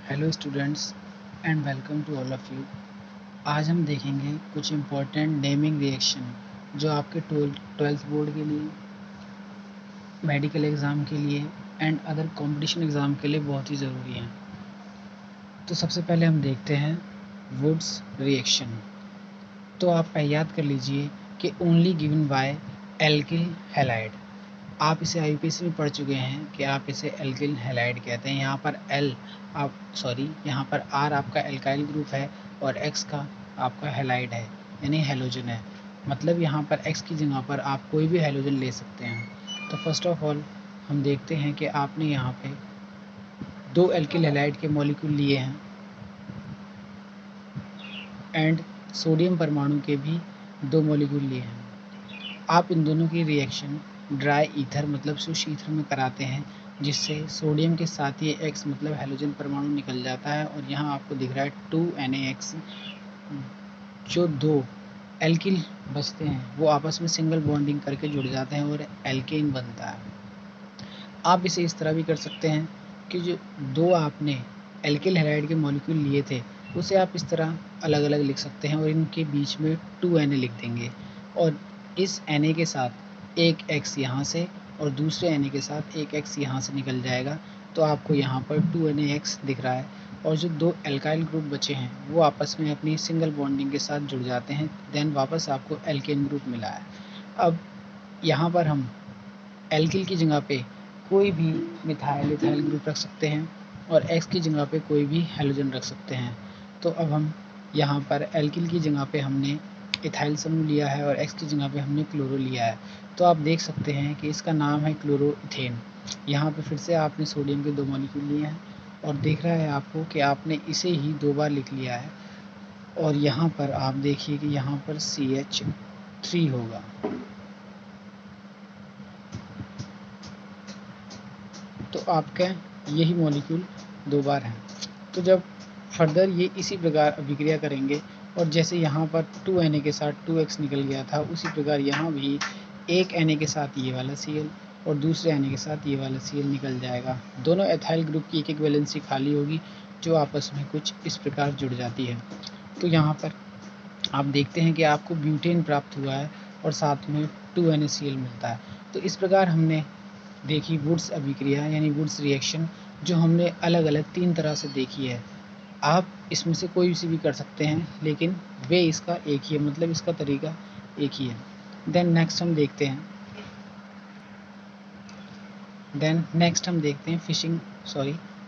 Hello students and welcome to all of you. आज हम देखेंगे कुछ इम्पोर्टेंट नेमिंग रिएक्शन जो आपके ट्वेल्थ बोर्ड के लिए, मेडिकल एग्ज़ाम के लिए एंड अदर कंपटीशन एग्ज़ाम के लिए बहुत ही ज़रूरी हैं। तो सबसे पहले हम देखते हैं वुड्स रिएक्शन। तो आप याद कर लीजिए कि only given by alkyl halide. आप इसे आईयूपीएसी में पढ़ चुके हैं कि आप इसे एल्किल हैलाइड कहते हैं। यहाँ पर यहाँ पर आर आपका एल्काइल ग्रुप है और एक्स का आपका हैलाइड है, यानी हेलोजन है। मतलब यहाँ पर एक्स की जगह पर आप कोई भी हेलोजन ले सकते हैं। तो फर्स्ट ऑफ ऑल हम देखते हैं कि आपने यहाँ पे दो एल्किल हैलाइड के मॉलिक्यूल लिए हैं एंड सोडियम परमाणु के भी दो मॉलिक्यूल लिए हैं। आप इन दोनों की रिएक्शन ड्राई ईथर मतलब शुष्क ईथर में कराते हैं, जिससे सोडियम के साथ ये X मतलब हेलोजन परमाणु निकल जाता है और यहाँ आपको दिख रहा है 2NaX। जो दो एल्किल बचते हैं वो आपस में सिंगल बॉन्डिंग करके जुड़ जाते हैं और एल्केन बनता है। आप इसे इस तरह भी कर सकते हैं कि जो दो आपने एल्किल हैलाइड के मॉलिक्यूल लिए थे उसे आप इस तरह अलग अलग लिख सकते हैं और इनके बीच में 2Na लिख देंगे और इस Na के साथ एक X यहाँ से और दूसरे Na के साथ एक X यहाँ से निकल जाएगा। तो आपको यहाँ पर 2NaX दिख रहा है और जो दो एल्काइल ग्रुप बचे हैं वो आपस में अपनी सिंगल बॉन्डिंग के साथ जुड़ जाते हैं। देन वापस आपको एल्केन ग्रुप मिला है। अब यहाँ पर हम एल्किल की जगह पे कोई भी मिथाइल ग्रुप रख सकते हैं और X की जगह पे कोई भी हेलोजन रख सकते हैं। तो अब हम यहाँ पर एल्किल की जगह पे हमने इथाइल समूह लिया है और X की जगह पे हमने क्लोरो लिया है। तो आप देख सकते हैं कि इसका नाम है क्लोरोइथेन। यहाँ पे फिर से आपने सोडियम के दो मॉलिक्यूल लिए हैं और दिख रहा है आपको कि आपने इसे ही दो बार लिख लिया है और यहाँ पर आप देखिए कि यहाँ पर CH3 होगा। तो आपका यही मॉलिक्यूल दो बार हैं। तो जब फर्दर ये इसी प्रकार अभिक्रिया करेंगे और जैसे यहाँ पर 2Na के साथ 2X निकल गया था, उसी प्रकार यहाँ भी एक Na के साथ ये वाला Cl और दूसरे Na के साथ ये वाला Cl निकल जाएगा। दोनों एथाइल ग्रुप की एक एक वैलेंसी खाली होगी जो आपस में कुछ इस प्रकार जुड़ जाती है। तो यहाँ पर आप देखते हैं कि आपको ब्यूटेन प्राप्त हुआ है और साथ में 2NaCl मिलता है। तो इस प्रकार हमने देखी वुड्स अभिक्रिया यानी वुड्स रिएक्शन, जो हमने अलग अलग तीन तरह से देखी है। आप इसमें से कोई सी भी कर सकते हैं लेकिन वे इसका एक ही है, मतलब इसका तरीका एक ही है। देन नेक्स्ट हम देखते हैं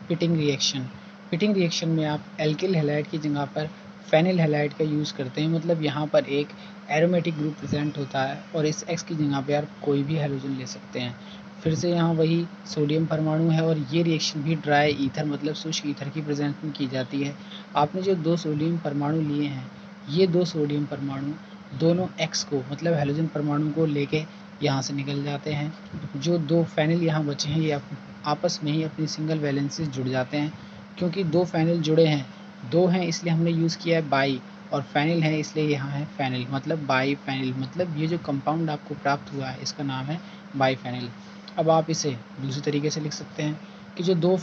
पिटिंग रिएक्शन। पिटिंग रिएक्शन में आप एल्किल हैलाइड की जगह पर फेनिल हैलाइड का यूज़ करते हैं। मतलब यहाँ पर एक एरोमेटिक ग्रुप प्रेजेंट होता है और इस X की जगह पे आप कोई भी हैलोजन ले सकते हैं। फिर से यहाँ वही सोडियम परमाणु है और ये रिएक्शन भी ड्राई ईथर मतलब शुष्क ईथर की प्रेजेंस में की जाती है। आपने जो दो सोडियम परमाणु लिए हैं, ये दो सोडियम परमाणु दोनों X को मतलब हैलोजन परमाणु को लेके यहाँ से निकल जाते हैं। जो दो फेनिल यहाँ बचे हैं ये आपस में ही अपनी सिंगल वैलेंस से जुड़ जाते हैं। क्योंकि दो फेनिल जुड़े हैं, दो हैं इसलिए हमने यूज़ किया है बाई, और फेनिल है इसलिए यहाँ है फेनिल, मतलब बाई फेनिल। मतलब ये जो कंपाउंड आपको प्राप्त हुआ है इसका नाम है बाई फेनिल। अब आप इसे दूसरी तरीके से लिख सकते हैं कि जो दो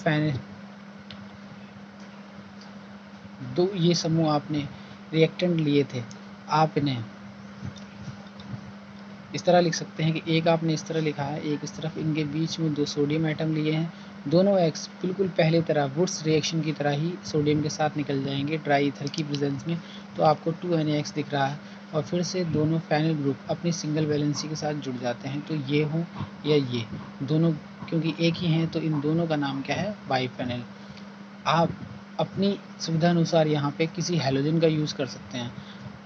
ये समूह आपने रिएक्टेंट लिए थे, आप इन्हें इस तरह लिख सकते हैं कि एक आपने इस तरह लिखा है, एक इस तरफ, इनके बीच में दो सोडियम एटम लिए हैं। दोनों X बिल्कुल पहले तरह वुड्स रिएक्शन की तरह ही सोडियम के साथ निकल जाएंगे ड्राई ईथर की प्रेजेंस में। तो आपको 2NaX दिख रहा है और फिर से दोनों फेनिल ग्रुप अपनी सिंगल वैलेंसी के साथ जुड़ जाते हैं। तो ये हों या ये दोनों, क्योंकि एक ही हैं तो इन दोनों का नाम क्या है, बाईफेनिल। आप अपनी सुविधा अनुसार यहाँ पे किसी हैलोजन का यूज़ कर सकते हैं।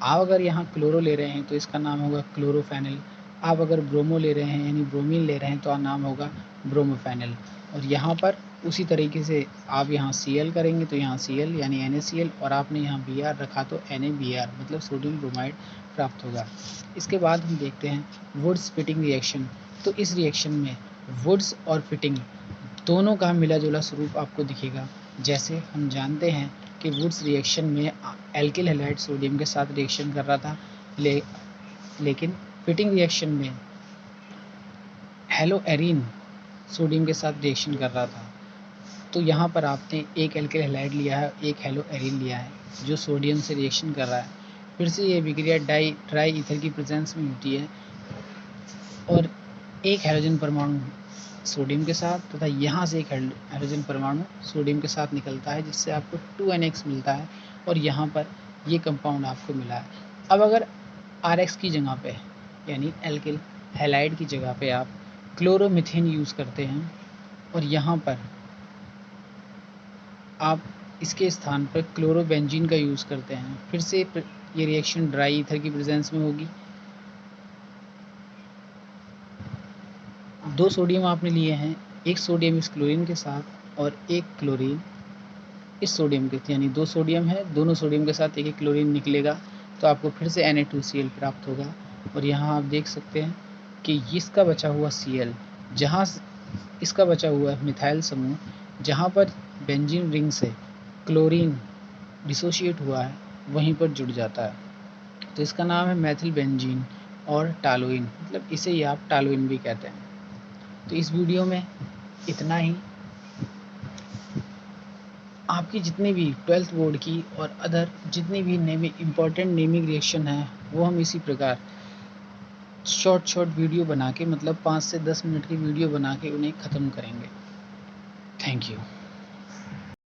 आप अगर यहाँ क्लोरो ले रहे हैं तो इसका नाम होगा क्लोरोफेनिल। आप अगर ब्रोमो ले रहे हैं यानी ब्रोमीन ले रहे हैं तो नाम होगा ब्रोमोफेनिल। और यहाँ पर उसी तरीके से आप यहाँ Cl करेंगे तो यहाँ Cl यानी NaCl, और आपने यहाँ Br रखा तो NaBr मतलब सोडियम ब्रोमाइड प्राप्त होगा। इसके बाद हम देखते हैं वुड्स फिटिंग रिएक्शन। तो इस रिएक्शन में वुड्स और फिटिंग दोनों का मिला जुला स्वरूप आपको दिखेगा। जैसे हम जानते हैं कि वुड्स रिएक्शन में एल्किल हैलाइड सोडियम के साथ रिएक्शन कर रहा था, लेकिन फिटिंग रिएक्शन में हेलो एरीन सोडियम के साथ रिएक्शन कर रहा था। तो यहाँ पर आपने एक एल्किल हैलाइड लिया है, एक हेलो एरिन लिया है जो सोडियम से रिएक्शन कर रहा है। फिर से ये विक्रिया ड्राई ईथर की प्रेजेंस में होती है और एक हाइड्रोजन परमाणु सोडियम के साथ तथा यहाँ से एक हाइड्रोजन परमाणु सोडियम के साथ निकलता है, जिससे आपको 2NX मिलता है और यहाँ पर ये कंपाउंड आपको मिला है। अब अगर RX की जगह पे यानी एल्किल हैलाइड की जगह पे आप क्लोरोमीथेन यूज़ करते हैं और यहाँ पर आप इसके स्थान पर क्लोरोबेंजीन का यूज़ करते हैं, फिर से ये रिएक्शन ड्राई ईथर की प्रेजेंस में होगी। 2 सोडियम आपने लिए हैं, एक सोडियम इस क्लोरीन के साथ और एक क्लोरीन इस सोडियम के, यानी 2 सोडियम है, दोनों सोडियम के साथ एक क्लोरीन निकलेगा तो आपको फिर से Na2Cl प्राप्त होगा। और यहाँ आप देख सकते हैं कि इसका बचा हुआ Cl, जहाँ इसका बचा हुआ मिथाइल समूह, जहाँ पर बेंजीन रिंग से क्लोरीन डिसोशिएट हुआ है वहीं पर जुड़ जाता है, तो इसका नाम है मैथिल बेंजीन और टालोइन, मतलब इसे ही आप टालोइन भी कहते हैं। तो इस वीडियो में इतना ही। आपकी जितनी भी 12th बोर्ड की और अदर जितनी भी इम्पॉर्टेंट नेमिंग रिएक्शन है वो हम इसी प्रकार शॉर्ट वीडियो बना के, मतलब 5 से 10 मिनट की वीडियो बना के उन्हें ख़त्म करेंगे। Thank you.